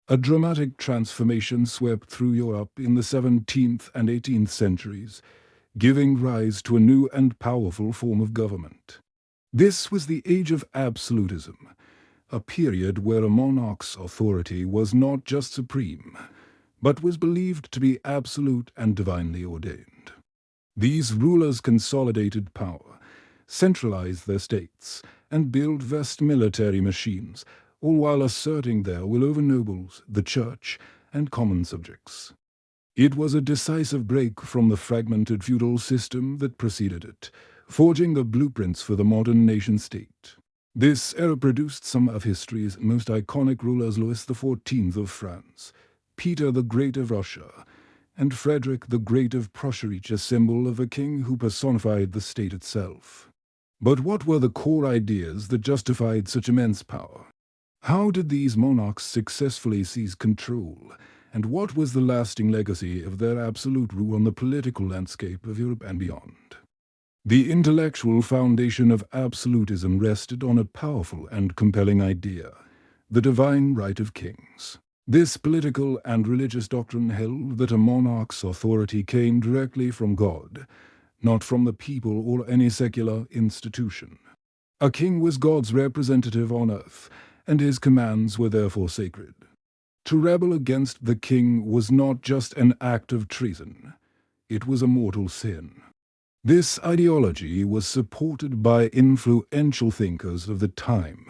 A dramatic transformation swept through Europe in the 17th and 18th centuries, giving rise to a new and powerful form of government. This was the Age of Absolutism, a period where a monarch's authority was not just supreme, but was believed to be absolute and divinely ordained. These rulers consolidated power, centralized their states, and built vast military machines, all while asserting their will over nobles, the church, and common subjects. It was a decisive break from the fragmented feudal system that preceded it, forging the blueprints for the modern nation-state. This era produced some of history's most iconic rulers: Louis XIV of France, Peter the Great of Russia, and Frederick the Great of Prussia, each a symbol of a king who personified the state itself. But what were the core ideas that justified such immense power? How did these monarchs successfully seize control, and what was the lasting legacy of their absolute rule on the political landscape of Europe and beyond? The intellectual foundation of absolutism rested on a powerful and compelling idea: the divine right of kings. This political and religious doctrine held that a monarch's authority came directly from God, not from the people or any secular institution. A king was God's representative on earth, and his commands were therefore sacred. To rebel against the king was not just an act of treason, it was a mortal sin. This ideology was supported by influential thinkers of the time.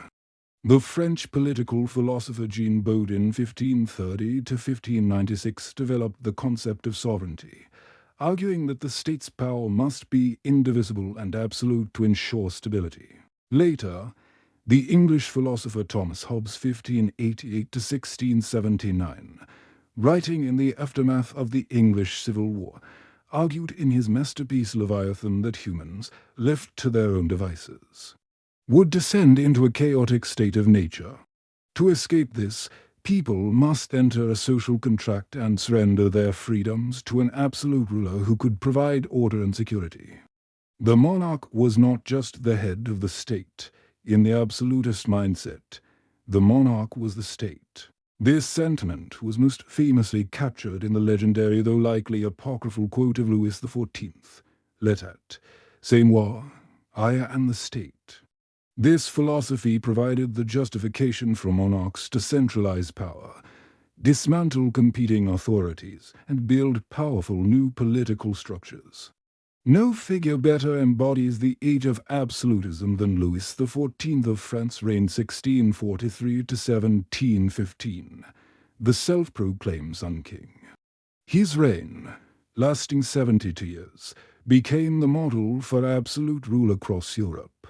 The French political philosopher Jean Baudin (1530–1596) developed the concept of sovereignty, arguing that the state's power must be indivisible and absolute to ensure stability. Later, the English philosopher Thomas Hobbes (1588–1679), writing in the aftermath of the English Civil War, argued in his masterpiece Leviathan that humans, left to their own devices, would descend into a chaotic state of nature. To escape this, people must enter a social contract and surrender their freedoms to an absolute ruler who could provide order and security. The monarch was not just the head of the state. In the absolutist mindset, the monarch was the state. This sentiment was most famously captured in the legendary, though likely apocryphal, quote of Louis XIV, "L'état, c'est moi, I am the state." This philosophy provided the justification for monarchs to centralize power, dismantle competing authorities, and build powerful new political structures. No figure better embodies the Age of Absolutism than Louis XIV of France, reigned 1643 to 1715, the self-proclaimed Sun King. His reign, lasting 72 years, became the model for absolute rule across Europe.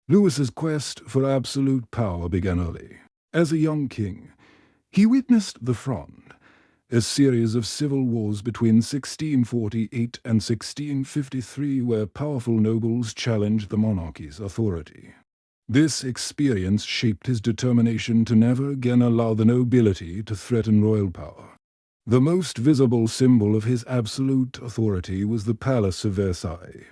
Louis's quest for absolute power began early. As a young king, he witnessed the Fronde, a series of civil wars between 1648 and 1653 where powerful nobles challenged the monarchy's authority. This experience shaped his determination to never again allow the nobility to threaten royal power. The most visible symbol of his absolute authority was the Palace of Versailles.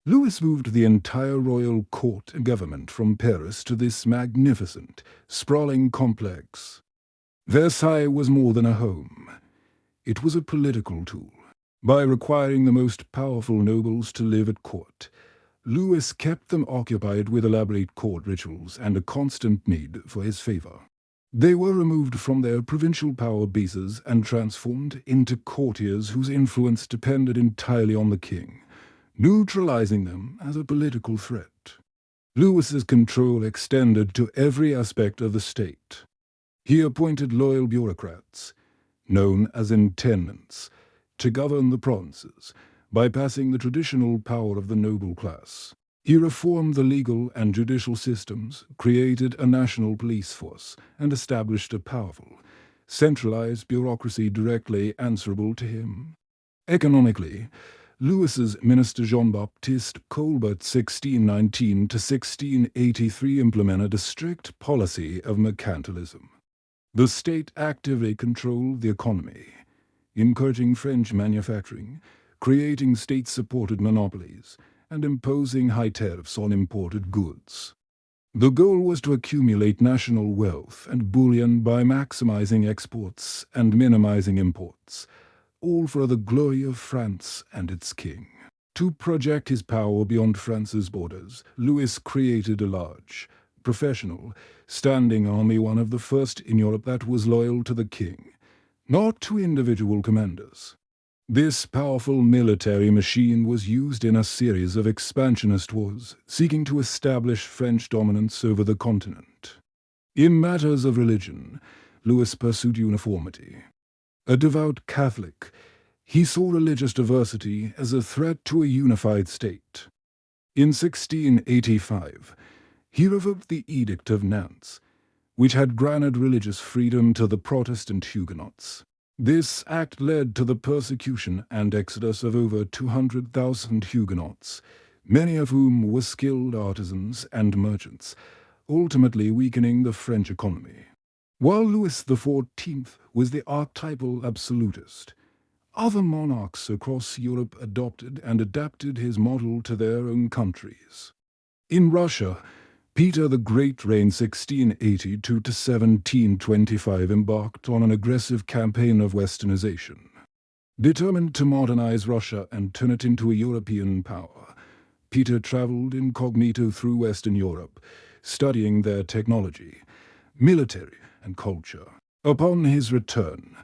Louis moved the entire royal court and government from Paris to this magnificent, sprawling complex. Versailles was more than a home. It was a political tool. By requiring the most powerful nobles to live at court, Louis kept them occupied with elaborate court rituals and a constant need for his favor. They were removed from their provincial power bases and transformed into courtiers whose influence depended entirely on the king, neutralizing them as a political threat. Louis's control extended to every aspect of the state. He appointed loyal bureaucrats, known as intendants, to govern the provinces, bypassing the traditional power of the noble class. He reformed the legal and judicial systems, created a national police force, and established a powerful, centralized bureaucracy directly answerable to him. Economically, Louis's minister Jean-Baptiste Colbert (1619–1683) implemented a strict policy of mercantilism. The state actively controlled the economy, encouraging French manufacturing, creating state-supported monopolies, and imposing high tariffs on imported goods. The goal was to accumulate national wealth and bullion by maximizing exports and minimizing imports, all for the glory of France and its king. To project his power beyond France's borders, Louis created a large, professional, standing army, one of the first in Europe that was loyal to the king, not to individual commanders. This powerful military machine was used in a series of expansionist wars, seeking to establish French dominance over the continent. In matters of religion, Louis pursued uniformity. A devout Catholic, he saw religious diversity as a threat to a unified state. In 1685, he revoked the Edict of Nantes, which had granted religious freedom to the Protestant Huguenots. This act led to the persecution and exodus of over 200,000 Huguenots, many of whom were skilled artisans and merchants, ultimately weakening the French economy. While Louis XIV was the archetypal absolutist, other monarchs across Europe adopted and adapted his model to their own countries. In Russia, Peter the Great reigned 1682 to 1725, embarked on an aggressive campaign of westernization. Determined to modernize Russia and turn it into a European power, Peter traveled incognito through Western Europe, studying their technology, military, and culture. Upon his return,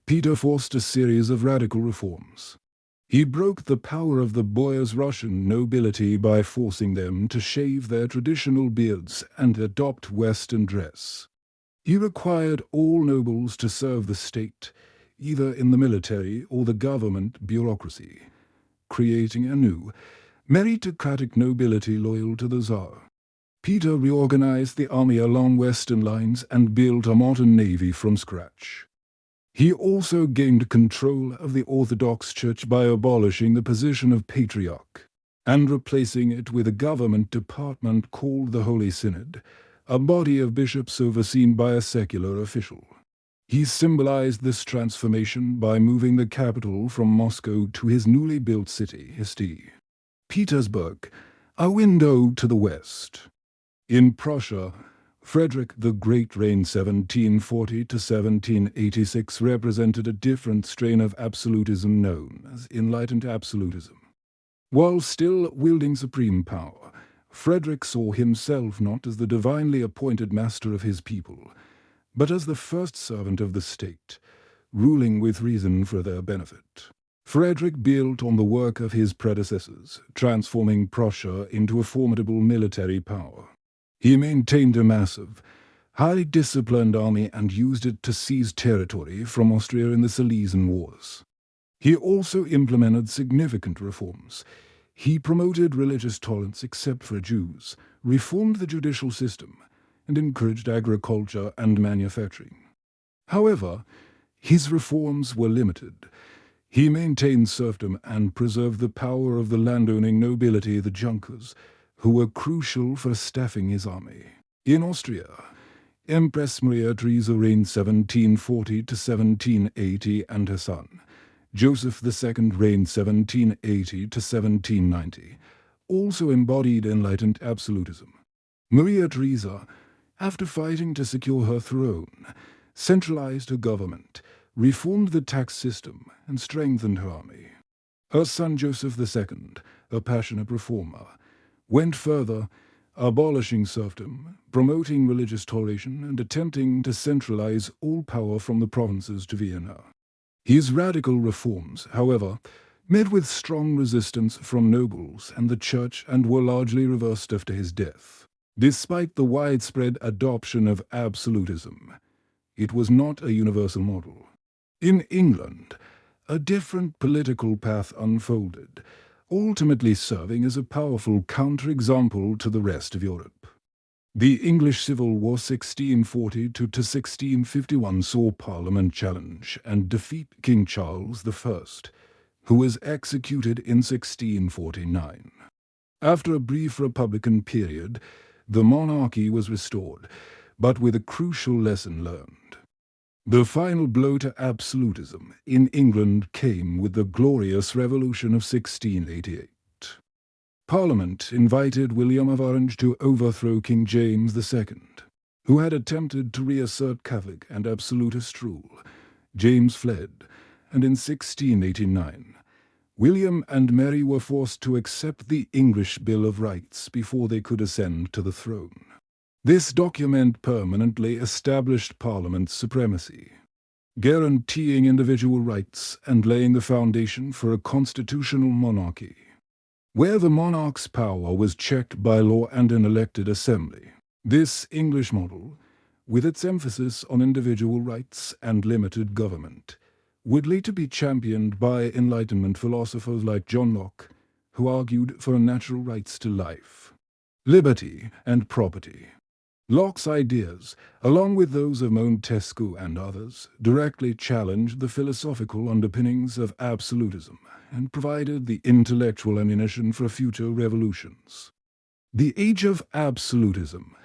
Peter forced a series of radical reforms. He broke the power of the bourgeois Russian nobility by forcing them to shave their traditional beards and adopt Western dress. He required all nobles to serve the state, either in the military or the government bureaucracy, creating a new, meritocratic nobility loyal to the Tsar. Peter reorganized the army along Western lines and built a modern navy from scratch. He also gained control of the Orthodox Church by abolishing the position of Patriarch and replacing it with a government department called the Holy Synod, a body of bishops overseen by a secular official. He symbolized this transformation by moving the capital from Moscow to his newly built city, St. Petersburg, a window to the west. In Prussia, Frederick the Great reigned 1740 to 1786, represented a different strain of absolutism known as Enlightened Absolutism. While still wielding supreme power, Frederick saw himself not as the divinely appointed master of his people, but as the first servant of the state, ruling with reason for their benefit. Frederick built on the work of his predecessors, transforming Prussia into a formidable military power. He maintained a massive, highly disciplined army and used it to seize territory from Austria in the Silesian Wars. He also implemented significant reforms. He promoted religious tolerance except for Jews, reformed the judicial system, and encouraged agriculture and manufacturing. However, his reforms were limited. He maintained serfdom and preserved the power of the landowning nobility, the Junkers, who were crucial for staffing his army. In Austria, Empress Maria Theresa reigned 1740 to 1780, and her son, Joseph II, reigned 1780 to 1790, also embodied enlightened absolutism. Maria Theresa, after fighting to secure her throne, centralized her government, reformed the tax system, and strengthened her army. Her son Joseph II, a passionate reformer, went further, abolishing serfdom, promoting religious toleration, and attempting to centralize all power from the provinces to Vienna. His radical reforms, however, met with strong resistance from nobles and the church and were largely reversed after his death. Despite the widespread adoption of absolutism, it was not a universal model. In England, a different political path unfolded, ultimately serving as a powerful counterexample to the rest of Europe. The English Civil War 1640 to 1651 saw Parliament challenge and defeat King Charles I, who was executed in 1649. After a brief republican period, the monarchy was restored, but with a crucial lesson learned. The final blow to absolutism in England came with the Glorious Revolution of 1688. Parliament invited William of Orange to overthrow King James II, who had attempted to reassert Catholic and absolutist rule. James fled, and in 1689, William and Mary were forced to accept the English Bill of Rights before they could ascend to the throne. This document permanently established Parliament's supremacy, guaranteeing individual rights and laying the foundation for a constitutional monarchy, where the monarch's power was checked by law and an elected assembly. This English model, with its emphasis on individual rights and limited government, would later be championed by Enlightenment philosophers like John Locke, who argued for natural rights to life, liberty, and property. Locke's ideas, along with those of Montesquieu and others, directly challenged the philosophical underpinnings of absolutism and provided the intellectual ammunition for future revolutions. The Age of Absolutism,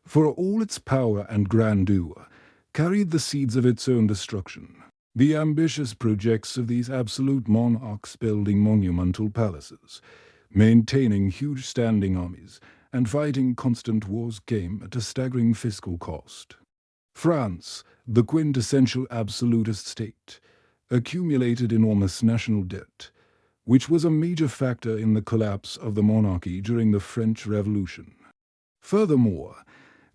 for all its power and grandeur, carried the seeds of its own destruction. The ambitious projects of these absolute monarchs building monumental palaces, maintaining huge standing armies, and fighting constant wars came at a staggering fiscal cost. France, the quintessential absolutist state, accumulated enormous national debt, which was a major factor in the collapse of the monarchy during the French Revolution. Furthermore,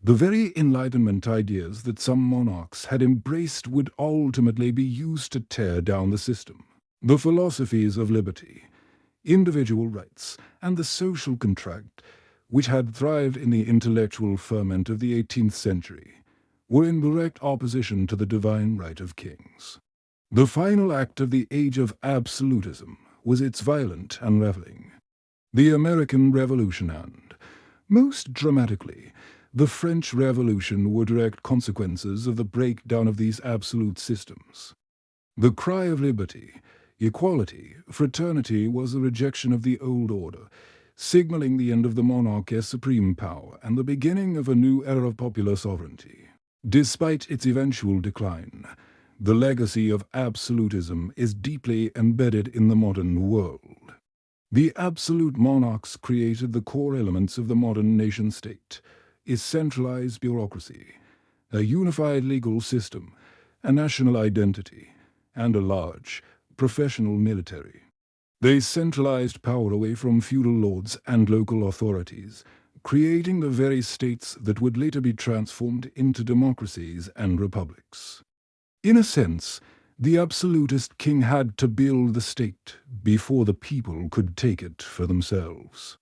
the very Enlightenment ideas that some monarchs had embraced would ultimately be used to tear down the system. The philosophies of liberty, individual rights, and the social contract, which had thrived in the intellectual ferment of the 18th century, were in direct opposition to the divine right of kings. The final act of the Age of Absolutism was its violent unraveling. The American Revolution and, most dramatically, the French Revolution were direct consequences of the breakdown of these absolute systems. The cry of liberty, equality, fraternity was a rejection of the old order, signaling the end of the monarch as supreme power and the beginning of a new era of popular sovereignty. Despite its eventual decline, the legacy of absolutism is deeply embedded in the modern world. The absolute monarchs created the core elements of the modern nation-state: a centralized bureaucracy, a unified legal system, a national identity, and a large, professional military. They centralized power away from feudal lords and local authorities, creating the very states that would later be transformed into democracies and republics. In a sense, the absolutist king had to build the state before the people could take it for themselves.